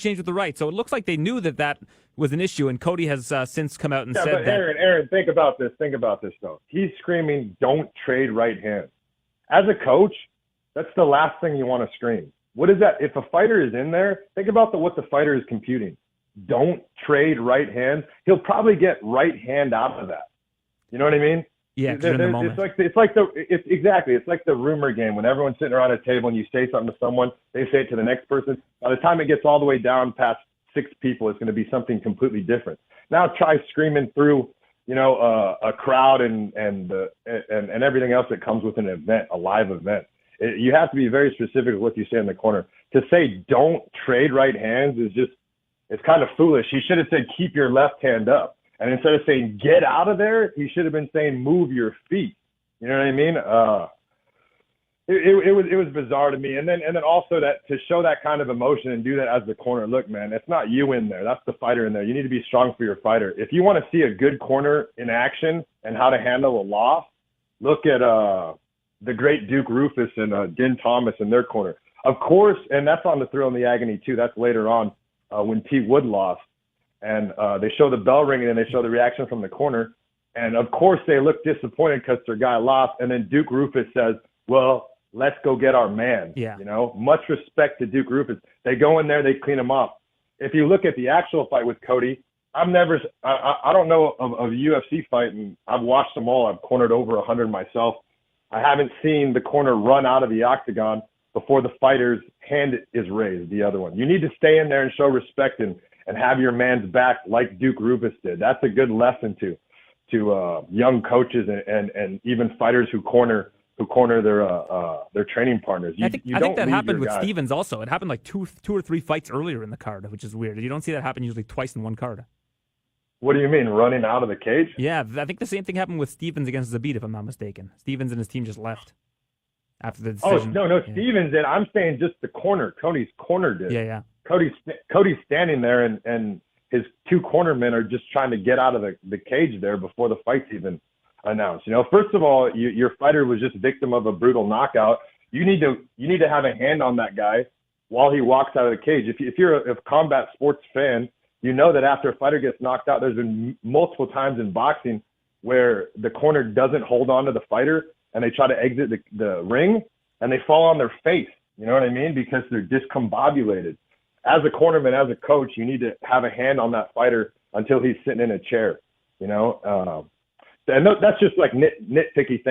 exchange with the right. So it looks like they knew that was an issue, and Cody has since come out and said but that. Aaron, think about this. Think about this, though. He's screaming, don't trade right hands. As a coach, that's the last thing you want to scream. What is that? If a fighter is in there, think about what the fighter is computing. Don't trade right hands. He'll probably get right hand out of that. You know what I mean? Yeah, in the moment. It's like the rumor game when everyone's sitting around a table and you say something to someone, they say it to the next person. By the time it gets all the way down past 6 people, it's going to be something completely different. Now try screaming through, a crowd and everything else that comes with an event, a live event. You have to be very specific with what you say in the corner. To say don't trade right hands it's kind of foolish. He should have said keep your left hand up. And instead of saying get out of there, he should have been saying move your feet. You know what I mean? It was bizarre to me. And then also that to show that kind of emotion and do that as the corner. Look, man, it's not you in there. That's the fighter in there. You need to be strong for your fighter. If you want to see a good corner in action and how to handle a loss, look at the great Duke Rufus and Din Thomas in their corner. Of course, and that's on the Thrill and the Agony too. That's later on when T. Wood lost. And they show the bell ringing and they show the reaction from the corner. And, of course, they look disappointed because their guy lost. And then Duke Rufus says, well, let's go get our man. Yeah. Much respect to Duke Rufus. They go in there, they clean him up. If you look at the actual fight with Cody, I don't know of a UFC fight, and I've watched them all. I've cornered over 100 myself. I haven't seen the corner run out of the octagon before the fighter's hand is raised, the other one. You need to stay in there and show respect and have your man's back like Duke Rufus did. That's a good lesson to young coaches and even fighters who corner their training partners. I think that happened with Stevens also. It happened like two or three fights earlier in the card, which is weird. You don't see that happen usually twice in one card. What do you mean, running out of the cage? Yeah, I think the same thing happened with Stevens against Zabit, if I'm not mistaken. Stevens and his team just left after the decision. Oh, no, yeah. Stevens did. I'm saying just the corner. Cody's corner did. Yeah. Cody's standing there, and his 2 cornermen are just trying to get out of the cage there before the fight's even announced. First of all, your fighter was just victim of a brutal knockout. You need to have a hand on that guy while he walks out of the cage. If you're a combat sports fan, you know that after a fighter gets knocked out, there's been multiple times in boxing where the corner doesn't hold on to the fighter and they try to exit the ring and they fall on their face. You know what I mean? Because they're discombobulated. As a cornerman, as a coach, you need to have a hand on that fighter until he's sitting in a chair, and that's just like nitpicky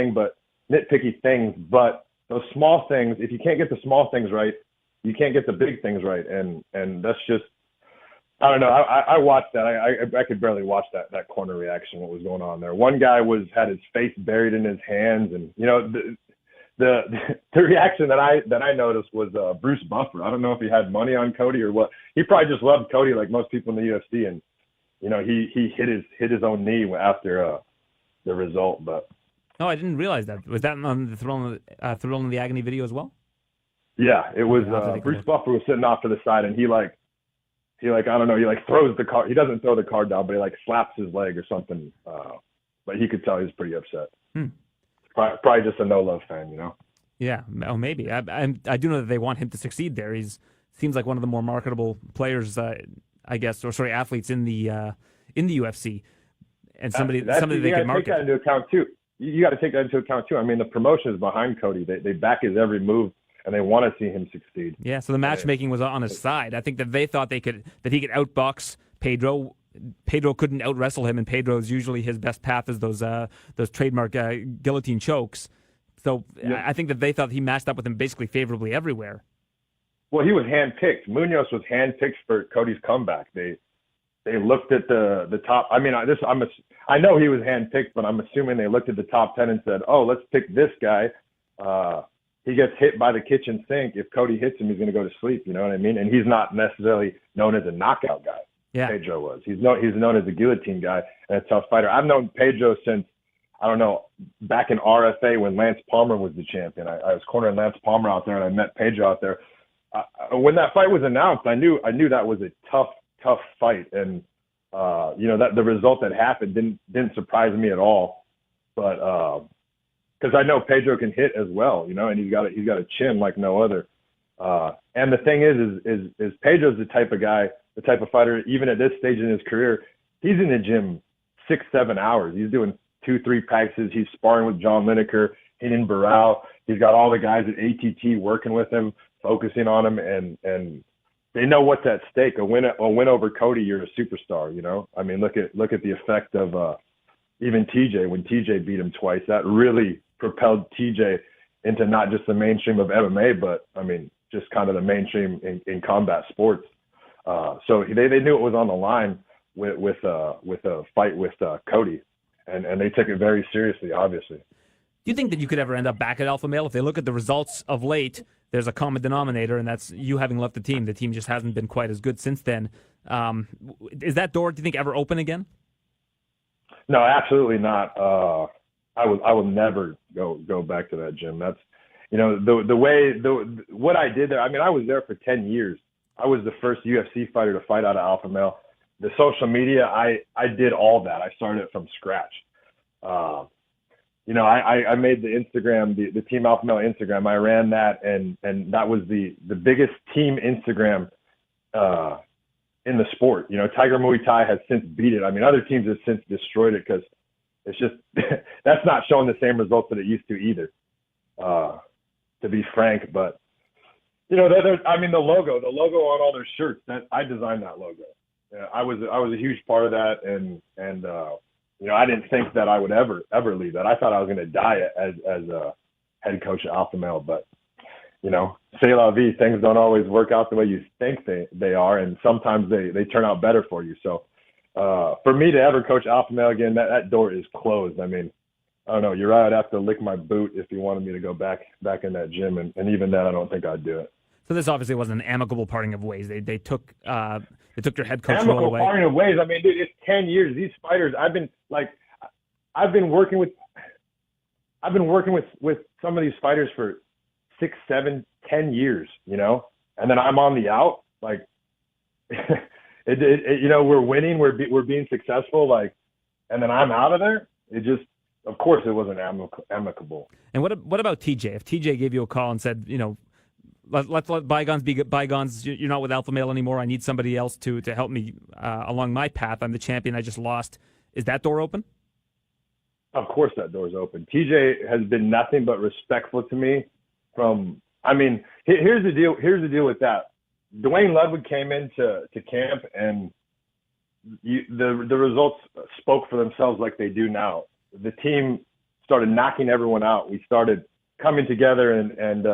things. But those small things, if you can't get the small things right, you can't get the big things right. And that's just, I don't know. I watched that. I could barely watch that corner reaction, what was going on there. One guy had his face buried in his hands, and the reaction that I noticed was Bruce Buffer. I don't know if he had money on Cody or what. He probably just loved Cody like most people in the UFC, and he hit his own knee after the result. But I didn't realize that. Was that on the Thrill and the Agony video as well? Yeah, it was. Bruce Buffer was sitting off to the side, and he I don't know, he throws the card. He doesn't throw the card down, but he slaps his leg or something. But he could tell he was pretty upset. Probably just a no-love fan, Yeah, maybe. I do know that they want him to succeed there. Seems like one of the more marketable players, I guess, athletes in the UFC, and somebody they can market. Take that into account too. You got to take that into account too. I mean, the promotion is behind Cody. They back his every move, and they want to see him succeed. Yeah. So the matchmaking was on his side. I think that they thought he could outbox Pedro. Pedro couldn't out-wrestle him, and Pedro's usually his best path is those trademark guillotine chokes. So yeah. I think that they thought he matched up with him basically favorably everywhere. Well, he was handpicked. Munhoz was handpicked for Cody's comeback. They looked at the top. I mean, I know he was handpicked, but I'm assuming they looked at the top 10 and said, "Oh, let's pick this guy. He gets hit by the kitchen sink. If Cody hits him, he's going to go to sleep." You know what I mean? And he's not necessarily known as a knockout guy. Yeah. Pedro was. He's known as a guillotine guy and a tough fighter. I've known Pedro since, I don't know, back in RFA when Lance Palmer was the champion. I was cornering Lance Palmer out there, and I met Pedro out there. When that fight was announced, I knew that was a tough fight, and that the result that happened didn't surprise me at all. But because I know Pedro can hit as well, and he's got a chin like no other. And the thing is Pedro's the type of guy, the type of fighter, even at this stage in his career, he's in the gym 6-7 hours. He's doing 2-3 practices. He's sparring with John Lineker, Hidden Barral. He's got all the guys at ATT working with him, focusing on him, and they know what's at stake. A win over Cody, you're a superstar, you know? I mean, look at the effect of even TJ. When TJ beat him twice, that really propelled TJ into not just the mainstream of MMA, but, I mean, just kind of the mainstream in combat sports. So they knew it was on the line with a fight with Cody, and they took it very seriously, obviously. Do you think that you could ever end up back at Alpha Male? If they look at the results of late, there's a common denominator, and that's you having left the team. The team just hasn't been quite as good since then. Is that door, do you think, ever open again? No, absolutely not. I will never go back to that gym. That's, you know, what I did there. I mean, I was there for 10 years. I was the first UFC fighter to fight out of Alpha Male. The social media, I did all that. I started it from scratch. You know, I made the Instagram, the Team Alpha Male Instagram. I ran that, and that was the biggest team Instagram in the sport. You know, Tiger Muay Thai has since beat it. I mean, other teams have since destroyed it because it's just that's not showing the same results that it used to either. To be frank, but you know, I mean, the logo on all their shirts, that I designed that logo. Yeah, I was a huge part of that, and you know, I didn't think that I would ever leave that. I thought I was going to die as a head coach at Alpha Male, but you know, c'est la vie. Things don't always work out the way you think they are, and sometimes they turn out better for you. So for me to ever coach Alpha Male again, that door is closed. I mean, I don't know. Urijah would have to lick my boot if he wanted me to go back in that gym, and even then, I don't think I'd do it. So this obviously wasn't an amicable parting of ways. They took your head coach role away. Amicable parting of ways. I mean, dude, it's 10 years. These fighters, I've been working with some of these fighters for 6, 7, 10 years, you know, and then I'm on the out. Like, you know, we're winning, we're being successful, like, and then I'm out of there. It just, of course, it wasn't amicable. And what about TJ? If TJ gave you a call and said, you know, let's let bygones be bygones. You're not with Alpha Male anymore. I need somebody else to help me along my path. I'm the champion. I just lost. Is that door open? Of course that door's open. TJ has been nothing but respectful to me I mean, here's the deal. Here's the deal with that. Duane Ludwig came into camp, and the results spoke for themselves like they do now. The team started knocking everyone out. We started coming together, and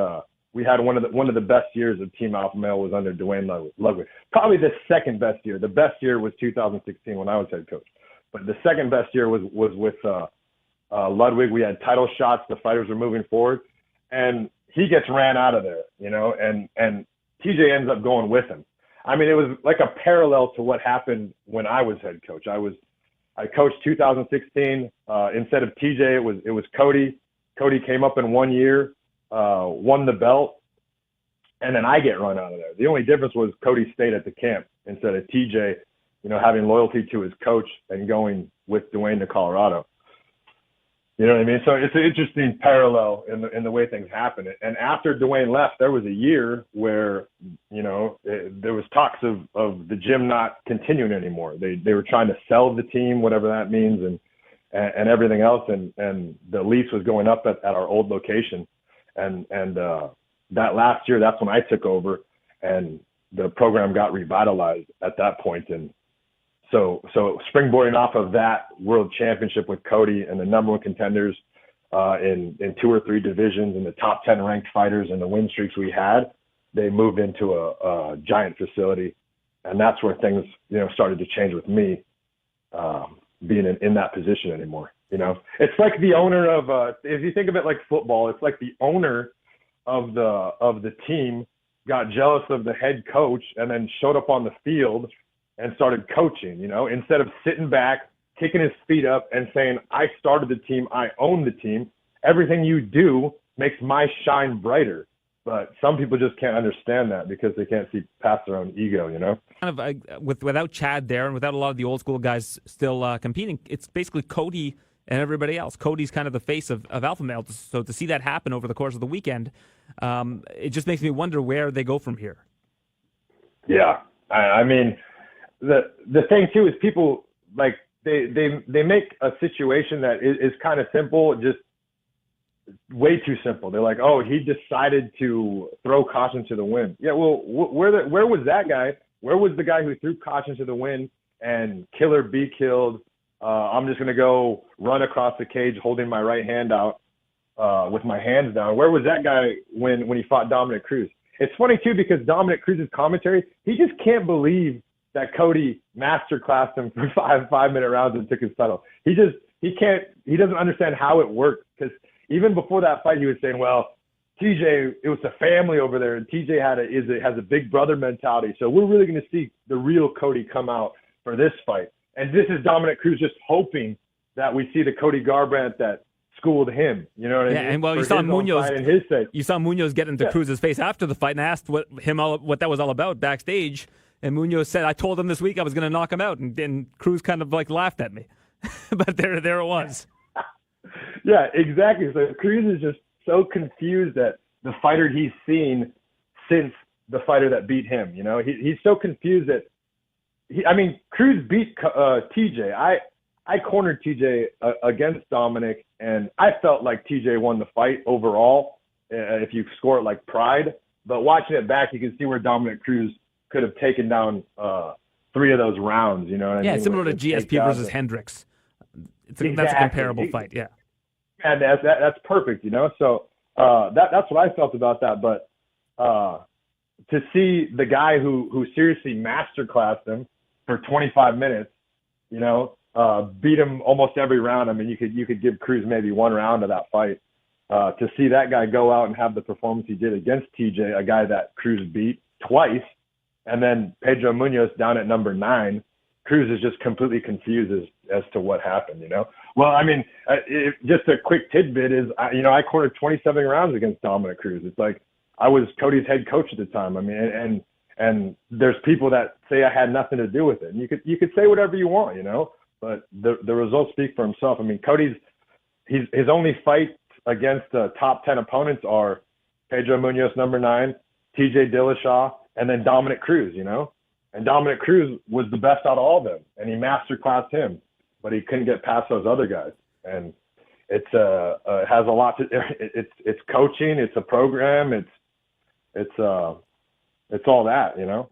we had one of the best years of Team Alpha Male was under Duane Ludwig. Probably the second best year. The best year was 2016 when I was head coach. But the second best year was with Ludwig. We had title shots. The fighters were moving forward, and he gets ran out of there, you know, and TJ ends up going with him. I mean, it was like a parallel to what happened when I was head coach. I coached 2016. Instead of TJ, it was Cody. Cody came up in 1 year, won the belt, and then I get run out of there. The only difference was Cody stayed at the camp instead of TJ, you know, having loyalty to his coach and going with Duane to Colorado. You know what I mean? So it's an interesting parallel in the way things happen. And after Duane left, there was a year where, you know, there was talks of the gym not continuing anymore. They were trying to sell the team, whatever that means, and everything else. And the lease was going up at our old location. And that last year, that's when I took over, and the program got revitalized at that point. And so springboarding off of that world championship with Cody and the number one contenders in 2 or 3 divisions and the top 10 ranked fighters and the win streaks we had, they moved into a giant facility. And that's where things, you know, started to change with me being in that position anymore. You know, it's like the owner of, if you think of it like football, it's like the owner of the team got jealous of the head coach and then showed up on the field and started coaching, you know, instead of sitting back, kicking his feet up and saying, I started the team, I own the team. Everything you do makes my shine brighter. But some people just can't understand that because they can't see past their own ego, you know? Kind of without Chad there and without a lot of the old school guys still competing, it's basically Cody and everybody else. Cody's kind of the face of Alpha Male. So to see that happen over the course of the weekend, it just makes me wonder where they go from here. Yeah. I mean, the thing too is people like they make a situation that is kind of simple just way too simple. They're like, oh, he decided to throw caution to the wind. Yeah, well, where was that guy? Where was the guy who threw caution to the wind and kill or be killed? I'm just going to go run across the cage holding my right hand out with my hands down. Where was that guy when he fought Dominick Cruz? It's funny, too, because Dominick Cruz's commentary, he just can't believe that Cody masterclassed him for five-minute rounds and took his title. He doesn't understand how it worked, because even before that fight, he was saying, well, TJ, it was a family over there, and TJ has a big brother mentality. So we're really going to see the real Cody come out for this fight. And this is Dominick Cruz just hoping that we see the Cody Garbrandt that schooled him. You know what I mean? Yeah, and well, you saw Munhoz get into Cruz's face after the fight and asked what that was all about backstage. And Munhoz said, I told him this week I was going to knock him out. And then Cruz kind of like laughed at me. But there it was. Yeah, exactly. So Cruz is just so confused at the fighter he's seen since the fighter that beat him. You know, he's so confused that Cruz beat TJ. I cornered TJ against Dominic, and I felt like TJ won the fight overall if you score it like pride. But watching it back, you can see where Dominick Cruz could have taken down 3 of those rounds. You know what I mean? Yeah, similar to GSP versus Hendricks. Exactly. That's a comparable fight, yeah. And that's perfect, you know? So that's what I felt about that. But to see the guy who seriously masterclassed him for 25 minutes, you know, beat him almost every round. I mean, you could give Cruz maybe 1 round of that fight. To see that guy go out and have the performance he did against TJ, a guy that Cruz beat twice, and then Pedro Munhoz down at number 9, Cruz is just completely confused as to what happened, you know? Well, I mean, just a quick tidbit is, I cornered 27 rounds against Dominick Cruz. It's like I was Cody's head coach at the time. I mean, and there's people that say I had nothing to do with it. And you could say whatever you want, you know, but the results speak for himself. I mean, his only fights against top 10 opponents are Pedro Munhoz, number 9, TJ Dillashaw, and then Dominick Cruz, you know? And Dominick Cruz was the best out of all of them, and he masterclassed him, but he couldn't get past those other guys. And it has a lot to. It's coaching, it's a program, it's all that, you know.